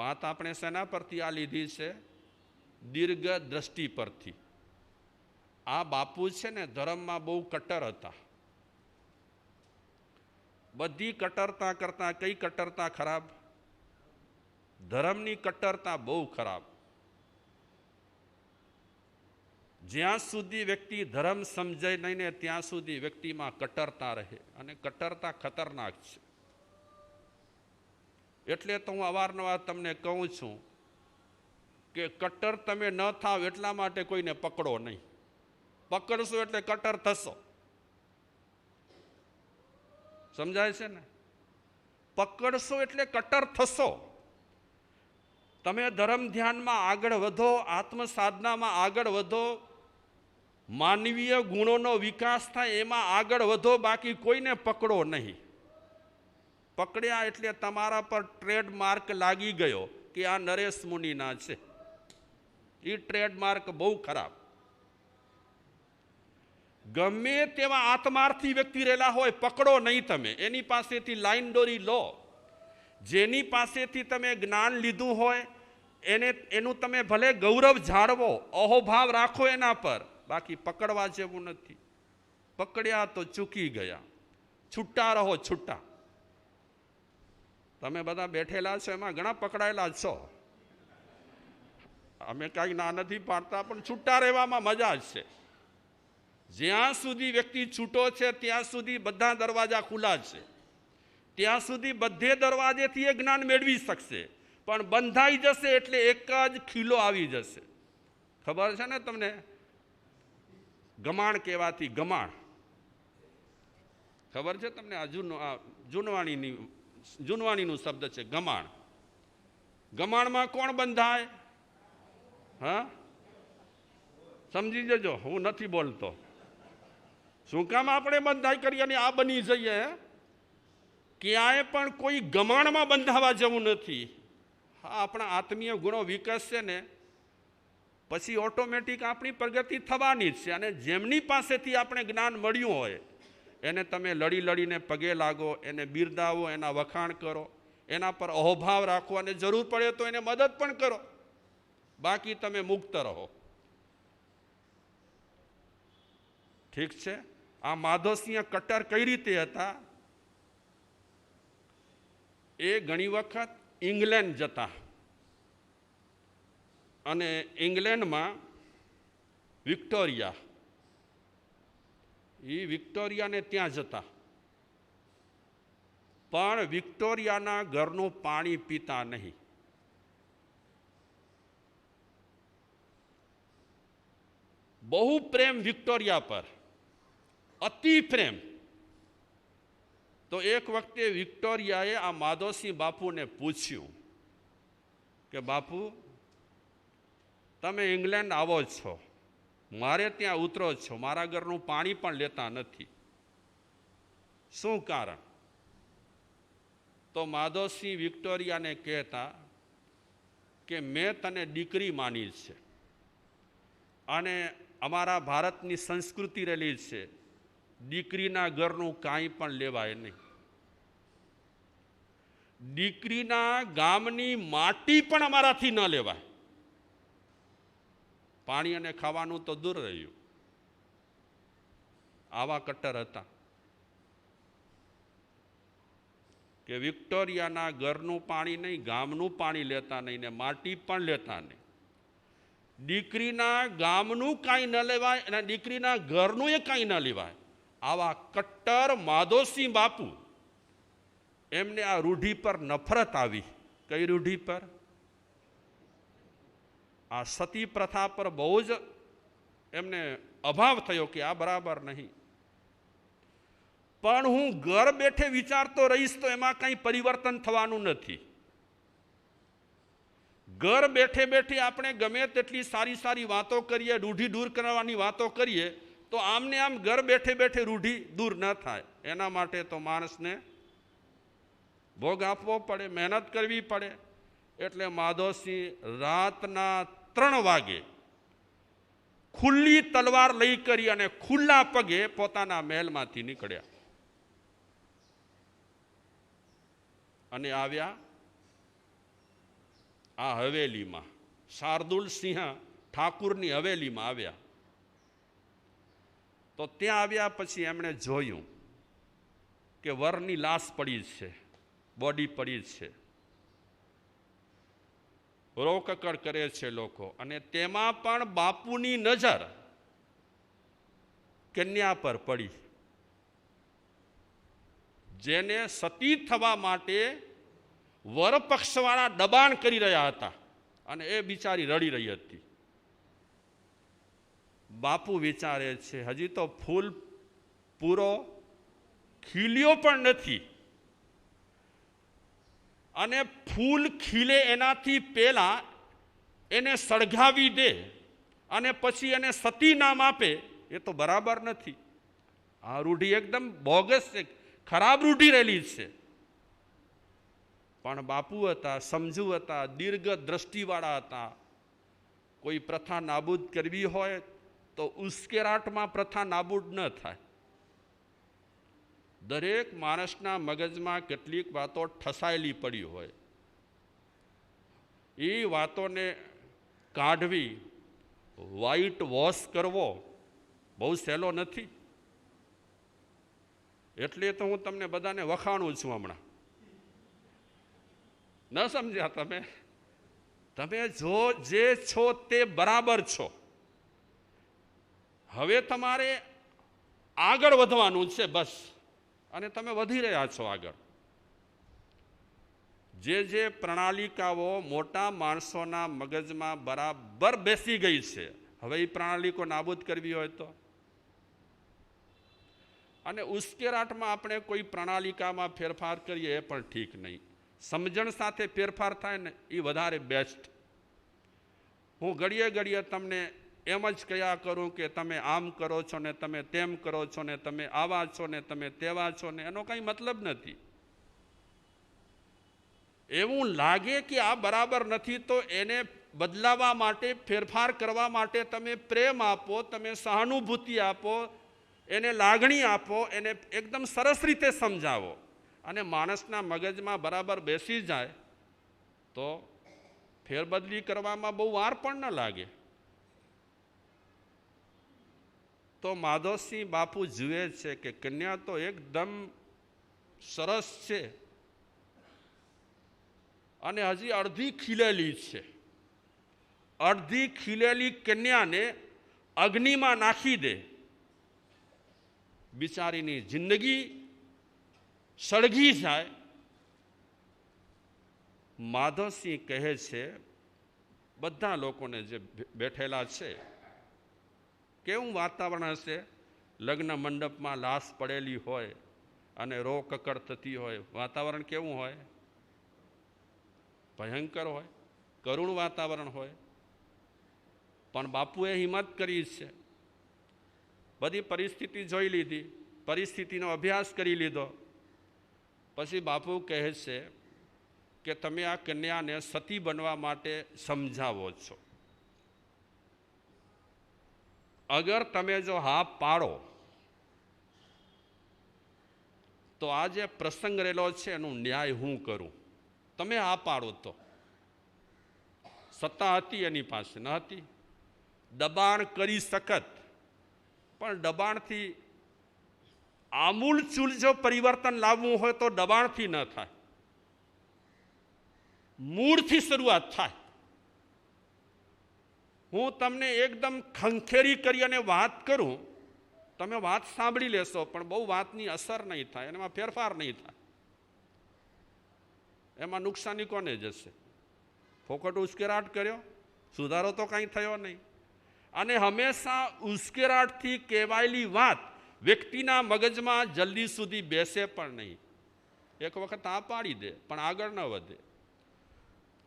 વાત આપણે શેના પરથી આ લીધી છે? દીર્ઘ દ્રષ્ટિ પરથી. આ બાપુ છે ને ધર્મમાં બહુ કટ્ટર હતા. બધી કટ્ટરતા કરતા કઈ કટ્ટરતા ખરાબ? ધર્મની કટ્ટરતા બહુ ખરાબ. જ્યાં સુધી વ્યક્તિ ધર્મ સમજે નહીં ને ત્યાં સુધી વ્યક્તિમાં કટ્ટરતા રહે, અને કટ્ટરતા ખતરનાક છે. એટલે તો હું અવારનવાર તમને કહું છું કે કટ્ટર તમે ન થાવ એટલા માટે કોઈને પકડો નહીં. પકડશો એટલે કટ્ટર થશો. સમજાય છે ને? પકડશો એટલે કટ્ટર થશો. તમે ધર્મ ધ્યાનમાં આગળ વધો, આત્મ સાધનામાં આગળ વધો, માનવીય ગુણોનો વિકાસ થાય એમાં આગળ વધો, બાકી કોઈને પકડો નહીં. પકડ્યા એટલે તમારા પર ટ્રેડમાર્ક લાગી ગયો કે આ નરેશ મુનિના છે. એ ટ્રેડમાર્ક બહુ ખરાબ. ગમે તેવા આત્માર્થી વ્યક્તિ રહેલા હોય, પકડો નહીં તમે. એની પાસેથી લાઈન દોરી લો. જેની પાસેથી તમે જ્ઞાન લીધું હોય એનું તમે ભલે ગૌરવ જાળવો, અહોભાવ રાખો એના પર, બાકી પકડવા જેવું નથી. પકડ્યા તો ચૂકી ગયા. છૂટા રહો, છૂટા. તમે બધા બેઠેલા છો એમાં ઘણા પકડાયેલા છો. અમે કાંઈ ના નથી પાડતા, પણ છૂટા રહેવામાં મજા જ છે. જ્યાં સુધી વ્યક્તિ છૂટો છે ત્યાં સુધી બધા દરવાજા ખુલ્લા છે. ત્યાં સુધી બધે દરવાજેથી એ જ્ઞાન મેળવી શકશે. પણ બંધાઈ જશે એટલે એક જ ખીલો આવી જશે. ખબર છે ને તમને? ગમાણ કહેવાથી ગમાણ ખબર છે તમને? આ જૂનવાણીનું શબ્દ છે ગમાણ. ગમાણમાં કોણ બંધાય? હા, સમજી જજો, હું નથી બોલતો. શું કામ આપણે બંધાઈ કરીએ અને આ બની જઈએ? ક્યાંય પણ કોઈ ગમાણમાં બંધાવા જવું નથી. હા, આપણા આત્મીય ગુણો વિકસશે ને પછી ઓટોમેટિક આપણી પ્રગતિ થવાની જ છે. અને જેમની પાસેથી આપણે જ્ઞાન મળ્યું હોય એને તમે લડી લડીને પગે લાગો, એને બિરદાવો, એના વખાણ કરો, એના પર અહોભાવ રાખો, અને જરૂર પડે તો એને મદદ પણ કરો. બાકી તમે મુક્ત રહો. ઠીક છે? આ માધવસિંહ કટ્ટર કઈ રીતે હતા? એ ઘણી વખત ઇંગ્લેન્ડ જતા અને ઇંગ્લેન્ડમાં વિક્ટોરિયાને ત્યાં જતા, પણ વિક્ટોરિયાના ઘરનું પાણી પીતા નહીં. બહુ પ્રેમ વિક્ટોરિયા પર, અતિ પ્રેમ. તો એક વખતે વિક્ટોરિયાએ આ માધવસિંહ બાપુને પૂછ્યું કે બાપુ, તમે ઇંગ્લેન્ડ આવો છો, મારે ત્યાં ઉતરો છો, મારા ઘરનું પાણી પણ લેતા નથી, શું કારણ? તો માધવસિંહ વિક્ટોરિયાને કહેતા કે મેં તને દીકરી માની છે, અને અમારા ભારતની સંસ્કૃતિ રહેલી છે, દીકરીના ઘરનું કાંઈ પણ લેવાય નહીં. દીકરીના ગામની માટી પણ અમારાથી ન લેવાય. પાણી અને ખાવાનું તો દૂર રહ્યું. આવા કટ્ટર હતા કે વિક્ટોરિયાના ઘરનું પાણી નહીં, ગામનું પાણી લેતા નહીં, ને માટી પણ લેતા નહીં. દીકરીના ગામનું કાંઈ ન લેવાય અને દીકરીના ઘરનું એ કાંઈ ન લેવાય. આવા કટ્ટર માધવસિંહ બાપુ, એમને આ રૂઢિ પર નફરત આવી. કઈ રૂઢિ પર? આ સતી પ્રથા પર બહુ જ એમને અભાવ થયો કે આ બરાબર નહીં. પણ હું ઘર બેઠે વિચારતો રહીશ તો એમાં કંઈ પરિવર્તન થવાનું નથી. ઘર બેઠે બેઠે આપણે ગમે તેટલી સારી સારી વાતો કરીએ, રૂઢિ દૂર કરવાની વાતો કરીએ, તો આમને આમ ઘર બેઠે બેઠે રૂઢિ દૂર ન થાય. એના માટે તો માણસને ભોગ આપવો પડે, મહેનત કરવી પડે. એટલે માધવસિંહ રાતના 3 વાગે ખુલ્લી તલવાર લઈ કરી અને ખુલ્લા પગે પોતાના મહેલમાંથી નીકળ્યા અને આવ્યા આ હવેલીમાં શાર્દુલસિંહ ઠાકુરની હવેલીમાં આવ્યા. તો ત્યાં આવ્યા પછી એમણે જોયું કે વરની લાશ પડી છે, બોડી પડી છે, રોકકડ કરે છે લોકો, અને તેમાં પણ બાપુની નજર કન્યા પર પડી, જેને સતી થવા માટે વરપક્ષવાળા દબાણ કરી રહ્યા હતા, અને એ બિચારી રડી રહી હતી. બાપુ વિચારે છે હજી તો ફૂલ પૂરો ખીલ્યો પણ નથી, અને ફૂલ ખીલે એનાથી પહેલા એને સળગાવી દે અને પછી એને સતી નામ આપે, એ તો બરાબર નથી. આ રૂઢિ એકદમ બોગસ છે, ખરાબ રૂઢિ રહેલી છે. પણ બાપુ હતા, સમજુ હતા, દીર્ઘ દ્રષ્ટિવાળા હતા. કોઈ પ્રથા નાબૂદ કરવી હોય તો ઉશ્કેરાટમાં પ્રથા નાબૂદ ન થાય. દરેક માણસના મગજમાં કેટલીક વાતો ઠસાયેલી પડી હોય, એ વાતોને કાઢવી, વ્હાઇટ વોશ કરવો બહુ સહેલો નથી. એટલે તો હું તમને બધાને વખાણું છું હમણાં. ન સમજ્યા તમે? તમે જો જે છો તે બરાબર છો. હવે તમારે આગળ વધવાનું છે બસ, અને તમે વધી રહ્યા છો આગળ. જે પ્રણાલિકાઓ મોટા માણસોના મગજમાં બરાબર બેસી ગઈ છે, હવે એ પ્રણાલિકો નાબૂદ કરવી હોય તો, અને ઉશ્કેરાટમાં આપણે કોઈ પ્રણાલિકામાં ફેરફાર કરીએ એ પણ ઠીક નહીં. સમજણ સાથે ફેરફાર થાય ને એ વધારે બેસ્ટ. હું ઘડીએ ઘડીએ તમને એમ જ કહ્યા કરું કે તમે આમ કરો છો ને તમે તેમ કરો છો ને તમે આવા છો ને તમે તેવા છો ને, એનો કંઈ મતલબ નથી. એવું લાગે કે આ બરાબર નથી તો એને બદલાવા માટે, ફેરફાર કરવા માટે તમે પ્રેમ આપો, તમે સહાનુભૂતિ આપો, એને લાગણી આપો, એને એકદમ સરસ રીતે સમજાવો, અને માણસના મગજમાં બરાબર બેસી જાય તો ફેરબદલી કરવામાં બહુ વાર પણ ન લાગે. તો માધવસિંહ બાપુ જુએ છે કે કન્યા તો એકદમ સરસ છે, અને હજી અડધી ખીલેલી છે. અડધી ખીલેલી કન્યાને અગ્નિમાં નાખી દે, બિચારીની જિંદગી સળગી જાય. માધવસિંહ કહે છે બધા લોકોને જે બેઠેલા છે, કેવું વાતાવરણ હશે? લગ્ન મંડપમાં લાશ પડેલી હોય અને રોકકડ થતી હોય, વાતાવરણ કેવું હોય? ભયંકર હોય, કરુણ વાતાવરણ હોય. પણ બાપુએ હિંમત કરી છે, બધી પરિસ્થિતિ જોઈ લીધી, પરિસ્થિતિનો અભ્યાસ કરી લીધો. પછી બાપુ કહે છે કે તમે આ કન્યાને સતી બનવા માટે સમજાવો છો. અગર તમે જો હા પાડો તો આ જે પ્રસંગ રહેલો છે એનો ન્યાય હું કરું. તમે હા પાડો તો. સત્તા હતી એની પાસે, ન હતી? દબાણ કરી શકત, પણ દબાણથી આમૂલચૂલ જો પરિવર્તન લાવવું હોય તો દબાણથી ન થાય, મૂળથી શરૂઆત થાય. હું તમને એકદમ ખંખેરી કરી અને વાત કરું, તમે વાત સાંભળી લેશો પણ બહુ વાતની અસર નહીં થાય, એમાં ફેરફાર નહીં થાય. એમાં નુકસાની કોને જશે? ફોકટ ઉશ્કેરાટ કર્યો, સુધારો તો કંઈ થયો નહીં. અને હંમેશા ઉશ્કેરાટથી કહેવાયેલી વાત વ્યક્તિના મગજમાં જલ્દી સુધી બેસે પણ નહીં. એક વખત આ પાડી દે પણ આગળ ન વધે.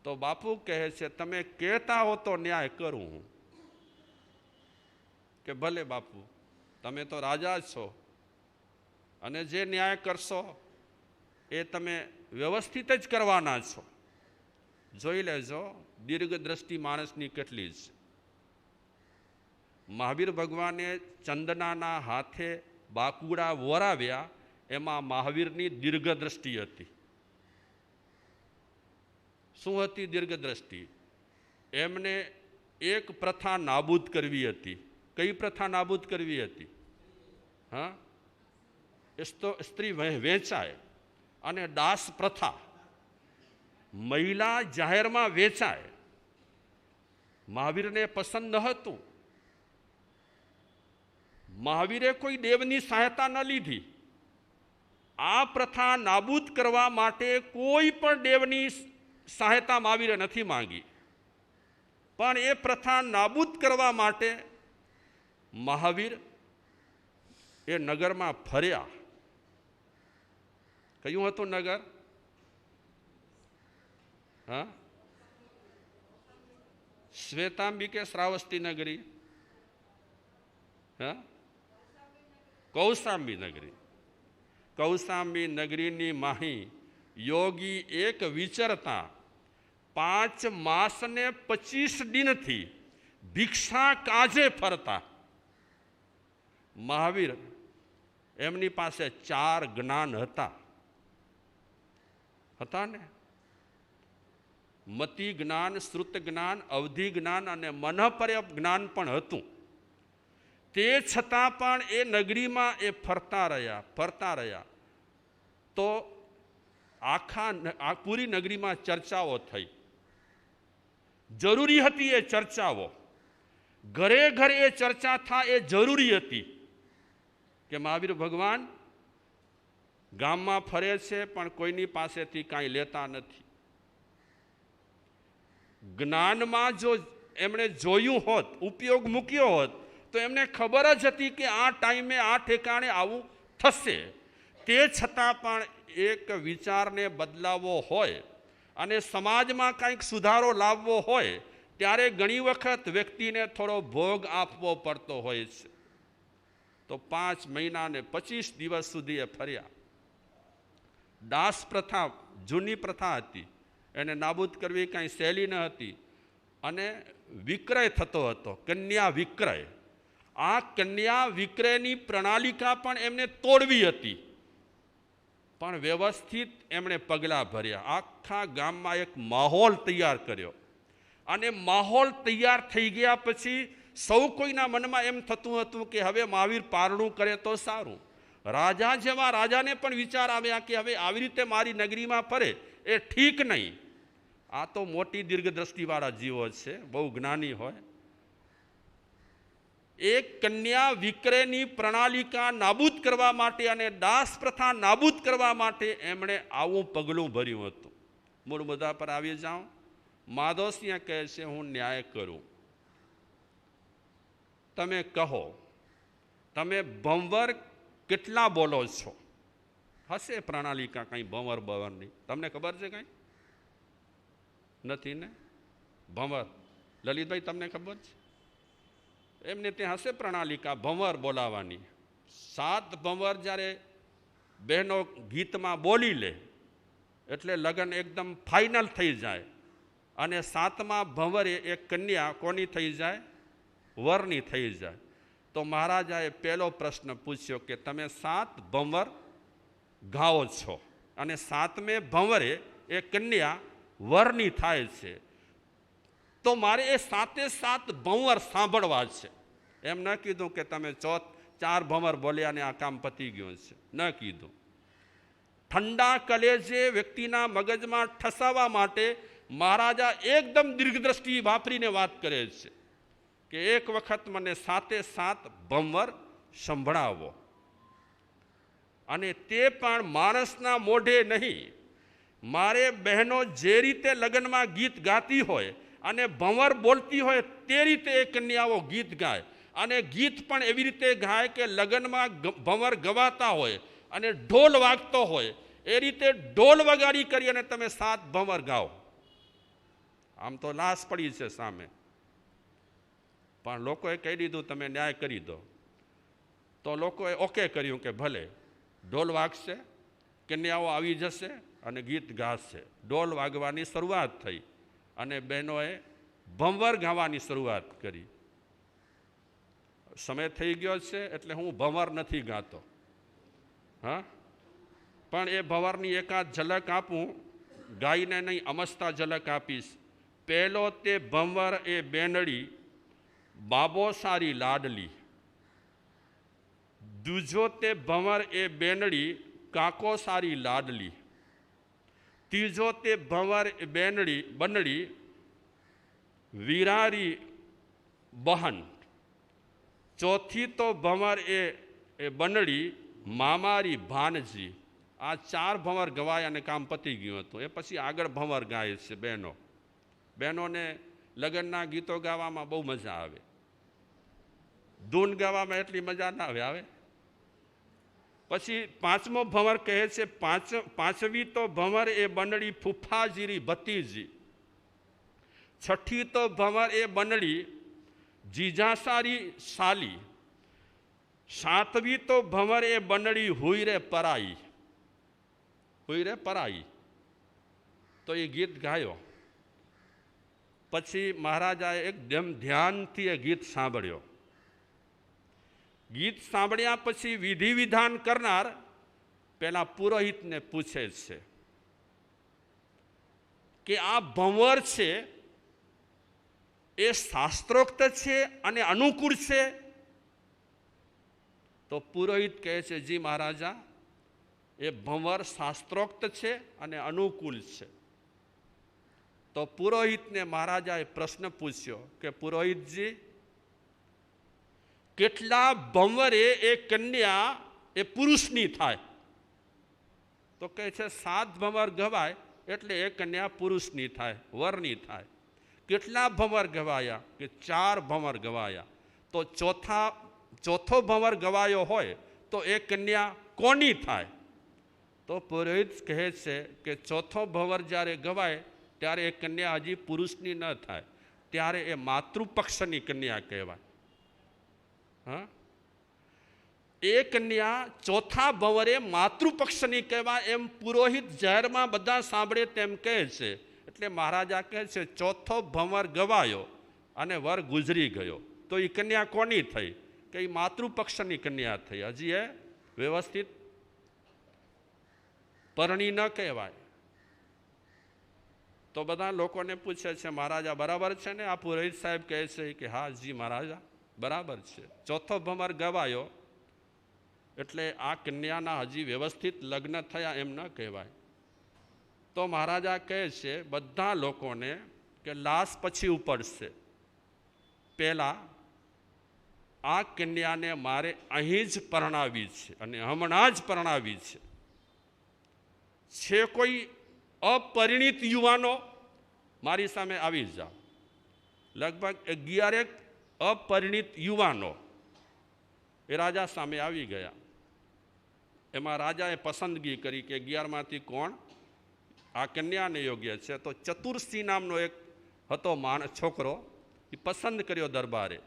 તો બાપુ કહે છે તમે કહેતા હો તો ન્યાય કરું હું. કે ભલે બાપુ, તમે તો રાજા છો, અને જે ન્યાય કરશો એ તમે વ્યવસ્થિત જ કરવાના છો. જોઈ લેજો દીર્ઘ દ્રષ્ટિ માણસની કેટલી છે. મહાવીર ભગવાને ચંદનાના હાથે બાકુડા વોરાવ્યા, એમાં મહાવીરની દીર્ઘ દ્રષ્ટિ હતી. શું હતી દીર્ઘદ્રષ્ટિ? એમને એક પ્રથા નાબૂદ કરવી હતી. કઈ પ્રથા નાબૂદ કરવી હતી? હા, સ્ત્રી વેચાય અને દાસ પ્રથા, મહિલા જાહેરમાં વેચાય, મહાવીરને પસંદ ન હતું. મહાવીરે કોઈ દેવની સહાયતા ન લીધી. આ પ્રથા નાબૂદ કરવા માટે કોઈ પણ દેવની સહાયતા મહાવીરે નથી માંગી. પણ એ પ્રથા નાબૂદ કરવા માટે મહાવીર એ નગરમાં ફર્યા. કયું હતું નગર? હા, શ્વેતાંબી કે શ્રાવસ્તી નગરી? હા, કૌશાંબી નગરી. કૌશાંબી નગરીની માહી યોગી એક વિચરતા 5 માસ ને 25 દિનથી ભિક્ષા કાજે ફરતા. મહાવીર એમની પાસે 4 જ્ઞાન હતા ને, મતિ જ્ઞાન, શ્રુત જ્ઞાન, અવધિ જ્ઞાન અને મનઃપર્યપ જ્ઞાન પણ હતું. તે છતાં પણ એ નગરીમાં એ ફરતા રહ્યા તો પૂરી નગરીમાં ચર્ચાઓ થઈ. જરૂરી હતી એ ચર્ચાઓ, ઘરે ઘરે એ ચર્ચા થાય એ જરૂરી હતી કે મહાવીર ભગવાન ગામમાં ફરે છે પણ કોઈની પાસેથી કાંઈ લેતા નથી. જ્ઞાનમાં જો એમણે જોયું હોત, ઉપયોગ મૂક્યો હોત, તો એમને ખબર જ હતી કે આ ટાઈમે આ ઠેકાણે આવું થશે. તે છતાં પણ એક વિચારને બદલાવવો હોય અને સમાજમાં કંઈક સુધારો લાવવો હોય ત્યારે ઘણી વખત વ્યક્તિને થોડો ભોગ આપવો પડતો હોય છે. તો 5 મહિના ને 25 દિવસ સુધી એ ફર્યા. દાસ પ્રથા જૂની પ્રથા હતી, એને નાબૂદ કરવી કાંઈ સહેલી ન હતી. અને વિક્રય થતો હતો, કન્યા વિક્રય. આ કન્યા વિક્રયની પ્રણાલિકા પણ એમને તોડવી હતી. પણ વ્યવસ્થિત એમણે પગલાં ભર્યા. આખા ગામમાં એક માહોલ તૈયાર કર્યો. અને માહોલ તૈયાર થઈ ગયા પછી સૌ કોઈના મનમાં એમ થતું હતું કે હવે મહાવીર પારણું કરે તો સારું. રાજા જેવા રાજાને પણ વિચાર આવ્યા કે હવે આવી રીતે મારી નગરીમાં ફરે એ ઠીક નહીં. આ તો મોટી દીર્ઘદ્રષ્ટિવાળા જીવો છે, બહુ જ્ઞાની હોય. એક કન્યા વિક્રયની પ્રણાલિકા નાબૂદ કરવા માટે અને દાસ પ્રથા નાબૂદ કરવા માટે એમણે આવું પગલું ભર્યું હતું. મૂળ મુદ્દા પર આવી જાઉં. માધવસિંહ કહે છે હું ન્યાય કરું. તમે કહો, તમે ભંવર કેટલા બોલો છો? હશે પ્રણાલિકા કંઈ ભંવરની? તમને ખબર છે કંઈ? નથી ને? ભંવર લલિતભાઈ તમને ખબર છે? એમને ત્યાં હશે પ્રણાલિકા ભંવર બોલાવાની. 7 ભંવર જ્યારે બહેનો ગીતમાં બોલી લે એટલે લગ્ન એકદમ ફાઇનલ થઈ જાય. અને 7મા ભંવરે એક કન્યા કોની થઈ જાય? વરની થઈ જાય. તો મહારાજાએ પહેલો પ્રશ્ન પૂછ્યો કે તમે 7 ભંવર ગાઓ છો અને 7મે ભંવરે એ કન્યા વરની થાય છે, તો મારે એ 7 ભંવર સાંભળવા છે. એમ ન કીધું કે તમે 4 ભંવર બોલ્યા ને આ કામ પતી ગયું છે, ન કીધું. ઠંડા કલેજે વ્યક્તિના મગજમાં ઠસાવવા માટે મહારાજા એકદમ દીર્ઘદ્રષ્ટિ વાપરીને વાત કરે છે કે એક વખત મને 7 ભંવર સંભળાવો. અને તે પણ માણસના મોઢે નહીં. મારે બહેનો જે રીતે લગ્નમાં ગીત ગાતી હોય અને ભંવર બોલતી હોય તે રીતે એ કન્યાઓ ગીત ગાય. અને ગીત પણ એવી રીતે ગાય કે લગ્નમાં ભંવર ગવાતા હોય અને ઢોલ વાગતો હોય એ રીતે ઢોલ વગાડી કરી અને તમે 7 ભંવર ગાઓ. આમ તો લાશ પડી છે સામે, પણ લોકોએ કહી દીધું તમે ન્યાય કરી દો. તો લોકોએ ઓકે કર્યું કે ભલે, ઢોલ વાગશે, કન્યાઓ આવી જશે અને ગીત ગાશે. ઢોલ વાગવાની શરૂઆત થઈ અને બહેનોએ ભંવર ગાવાની શરૂઆત કરી. સમય થઈ ગયો છે એટલે હું ભંવર નથી ગાતો, હા, પણ એ ભંવરની એકાદ ઝલક આપું. ગાયને નહીં અમસ્તા ઝલક આપીશ. પહેલો તે ભંવર એ બેનડી, બાબો સારી લાડલી. દૂજો તે ભંવર એ બેનડી, કાકો સારી લાડલી. ત્રીજો તે ભંવર એ બંનડી, વીરારી બહન. ચોથી તો ભંવર એ બંનડી, મામારી ભાનજી. આ 4 ભંવર ગવાય અને કામ પતી ગયું હતું. એ પછી આગળ ભંવર ગાય છે બહેનો. બહેનોને લગ્નના ગીતો ગાવામાં બહુ મજા આવે. ધૂન ગાવામાં એટલી મજા ના આવે. પછી 5મો ભંવર કહે છે, પાંચમી તો ભંવર એ બંનડી, ફૂફાજીરી ભતીજી. 6ઠી તો ભંવર એ બંનડી, જીજાસારી સાલી. 7મી તો ભંવર એ બંનડી, હુઈ રે પરાઈ. હુઈ રે પરાઈ. તો એ ગીત ગાયો. પછી મહારાજાએ એકદમ ધ્યાનથી એ ગીત સાંભળ્યો. ગીત સાંભળ્યા પછી વિધિ વિધાન કરનાર પેલા પુરોહિતને પૂછે છે કે આ ભંવર છે એ શાસ્ત્રોક્ત છે અને અનુકૂળ છે? તો પુરોહિત કહે છે, જી મહારાજા, એ ભંવર શાસ્ત્રોક્ત છે અને અનુકૂળ છે. તો પુરોહિતને મહારાજાએ પ્રશ્ન પૂછ્યો કે પુરોહિતજી, કેટલા ભંવરે એ કન્યા એ પુરુષની થાય? તો કહે છે 7 ભંવર ગવાય એટલે એ કન્યા પુરુષની થાય, વરની થાય. કેટલા ભંવર ગવાયા? કે 4 ભંવર ગવાયા. તો ચોથો ભંવર ગવાયો હોય તો એ કન્યા કોની થાય? તો પુરોહિત કહે છે કે ચોથો ભંવર જ્યારે ગવાય ત્યારે એ કન્યા હજી પુરુષની ન થાય, ત્યારે એ માતૃપક્ષની કન્યા કહેવાય. હા, એ કન્યા ચોથા ભંવરે માતૃપક્ષની કહેવાય એમ પુરોહિત જાહેરમાં બધા સાંભળે તેમ કહે છે. એટલે મહારાજા કહે છે ચોથો ભંવર ગવાયો અને વર ગુજરી ગયો તો એ કન્યા કોની થઈ? કે એ માતૃપક્ષની કન્યા થઈ. હજી એ વ્યવસ્થિત પરણી ન કહેવાય. તો બધા લોકોને પૂછે છે, મહારાજા બરાબર છે ને? આ પુરોહિત સાહેબ કહે છે કે હા જી મહારાજા, બરાબર છે. ચોથો ભંવર ગવાયો એટલે આ કન્યાના હજી વ્યવસ્થિત લગ્ન થયા એમ ન કહેવાય. તો મહારાજા કહે છે બધા લોકોને કે લાશ પછી ઉપડશે, પહેલા આ કન્યાને મારે અહીં જ પરણાવી છે અને હમણાં જ પરણાવી છે. કોઈ અપરિણિત યુવાનો મારી સામે આવી જાઓ. લગભગ 11 અપરિણિત યુવાનો એ રાજા સામે આવી ગયા. એમાં રાજાએ પસંદગી કરી કે 11માંથી કોણ આ કન્યાને યોગ્ય છે. તો ચતુરસિંહ નામનો એક હતો છોકરો, એ પસંદ કર્યો દરબારે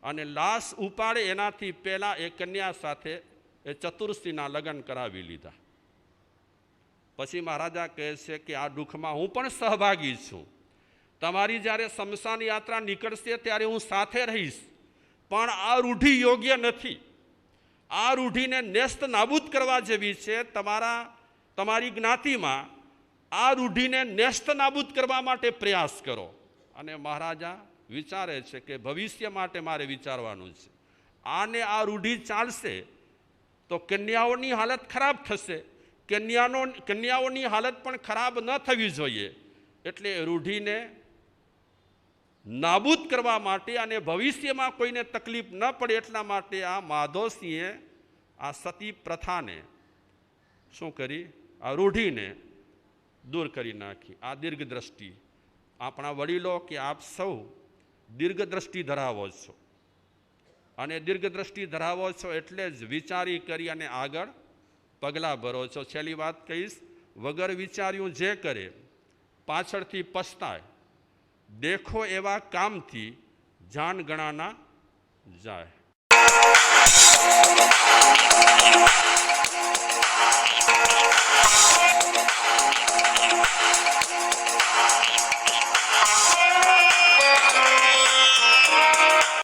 અને લાશ ઉપાડે એનાથી પહેલાં એ કન્યા સાથે એ ચતુરસિંહના લગ્ન કરાવી લીધા. પછી મહારાજા કહે છે કે આ દુઃખમાં હું પણ સહભાગી છું. તમારી જ્યારે સ્મશાન યાત્રા નીકળશે ત્યારે હું સાથે રહીશ, પણ આ રૂઢિ યોગ્ય નથી. આ રૂઢિને નેસ્ત નાબૂદ કરવા જેવી છે. તમારી જ્ઞાતિમાં આ રૂઢિને નેસ્ત નાબૂદ કરવા માટે પ્રયાસ કરો. અને મહારાજા વિચારે છે કે ભવિષ્ય માટે મારે વિચારવાનું છે. આને આ રૂઢિ ચાલશે તો કન્યાઓની હાલત ખરાબ થશે. કન્યાઓની હાલત પણ ખરાબ ન થવી જોઈએ. એટલે રૂઢિને નાબૂદ કરવા માટે અને ભવિષ્યમાં કોઈને તકલીફ ન પડે એટલા માટે આ માધવસિંહે આ સતી પ્રથાને શું કરી? આ રૂઢિને દૂર કરી નાખી. આ દીર્ઘદ્રષ્ટિ, આપણા વડીલો કે આપ સૌ દીર્ઘદ્રષ્ટિ ધરાવો છો અને દીર્ઘદ્રષ્ટિ ધરાવો છો એટલે જ વિચારી કરી અને આગળ પગલાં ભરો છો. છેલ્લી વાત કહીશ, વગર વિચાર્યું જે કરે પાછળથી પસ્તાય. દેખો એવા કામથી જાન ગણાના જાય.